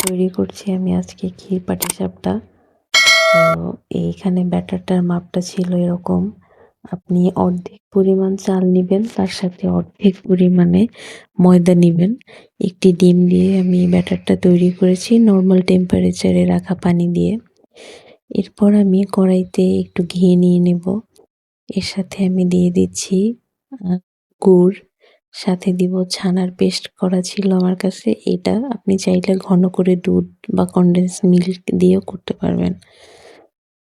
তৈরি করছি আমি আজকে ক্ষীর পাটিসাপটা। তো এইখানে ব্যাটারটার মাপটা ছিল এরকম। আপনি অর্ধেক পরিমাণ চাল নিবেন, তার সাথে অর্ধেক পরিমাণে ময়দা নিবেন। একটি ডিম দিয়ে আমি ব্যাটারটা তৈরি করেছি নরমাল টেম্পারেচারে রাখা পানি দিয়ে। এরপর আমি কড়াইতে একটু ঘি নিয়ে নেব। এর সাথে আমি দিয়ে দিচ্ছি গুড়, সাথে দিব ছানার পেস্ট করা ছিল আমার কাছে। এটা আপনি চাইলে ঘন করে দুধ বা কনডেন্স মিল্ক দিয়েও করতে পারবেন।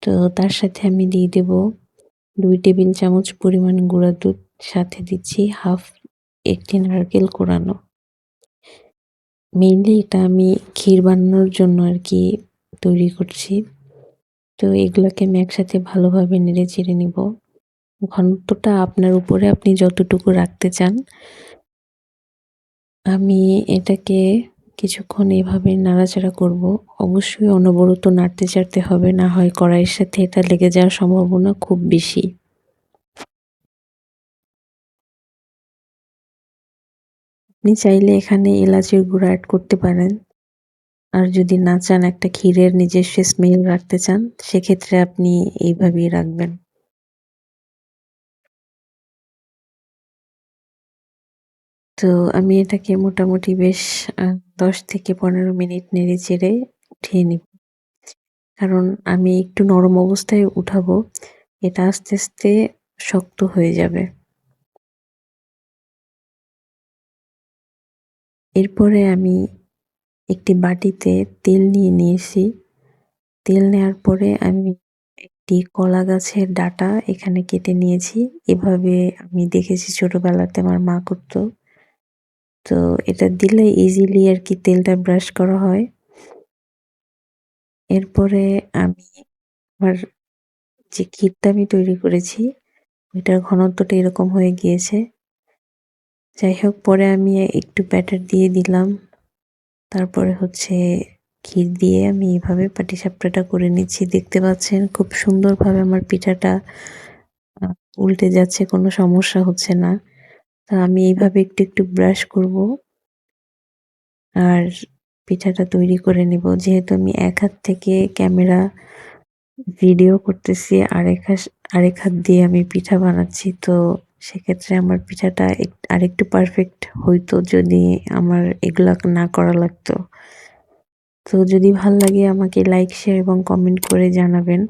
তো তার সাথে আমি দিয়ে দেব 2 টেবিল চামচ পরিমাণ গুঁড়া দুধ, সাথে দিচ্ছি একটি নারকেল কোরানো। মেইনলি এটা আমি ক্ষীর বানানোর জন্য আর কি তৈরি করছি। তো এগুলোকে আমি একসাথে ভালোভাবে নেড়ে চেড়ে নিব। ঘনত্বটা আপনার উপরে, আপনি যতটুকু রাখতে চান। আমি এটাকে কিছুক্ষণ এভাবে নাড়াচাড়া করব। অবশ্যই অনবরত নাড়তে চাড়তে হবে, না হয় কড়াইয়ের সাথে এটা লেগে যাওয়ার সম্ভাবনা খুব বেশি। আপনি চাইলে এখানে এলাচের গুঁড়া অ্যাড করতে পারেন। আর যদি না চান, একটা ক্ষীরের নিজস্ব স্মেল রাখতে চান, সেক্ষেত্রে আপনি এইভাবেই রাখবেন। তো আমি এটাকে মোটামুটি বেশ 10 থেকে 15 মিনিট নেড়ে চেড়ে উঠিয়ে নিব। কারণ আমি একটু নরম অবস্থায় উঠাবো, এটা আস্তে আস্তে শক্ত হয়ে যাবে। এরপরে আমি একটি বাটিতে তেল নিয়ে নিয়েছি। তেল নেওয়ার পরে আমি একটি কলা গাছের ডাঁটা এখানে কেটে নিয়েছি। এভাবে আমি দেখেছি ছোটবেলাতে আমার মা করত। তো এটা দিলে ইজিলি আর কি তেলটা ব্রাশ করা হয়। এরপরে আমি আমার যে ক্ষীরটা আমি তৈরি করেছি, ওইটার ঘনত্বটা এরকম হয়ে গিয়েছে। যাই হোক, পরে আমি একটু ব্যাটার দিয়ে দিলাম। তারপরে হচ্ছে ক্ষীর দিয়ে আমি এভাবে পাটিসাপটাটা করে নিচ্ছি। দেখতে পাচ্ছেন খুব সুন্দরভাবে আমার পিঠাটা উল্টে যাচ্ছে, কোনো সমস্যা হচ্ছে না। তো আমি এইভাবে একটু একটু ব্রাশ করব আর পিঠাটা তৈরি করে নিব। যেহেতু আমি এক হাত থেকে ক্যামেরা ভিডিও করতেছি, আরেক হাত দিয়ে আমি পিঠা বানাচ্ছি। তো সেক্ষেত্রে আমার পিঠাটা আরেকটু পারফেক্ট হইতো যদি আমার এগুলা না করা লাগতো। তো যদি ভাল লাগে আমাকে লাইক, শেয়ার এবং কমেন্ট করে জানাবেন।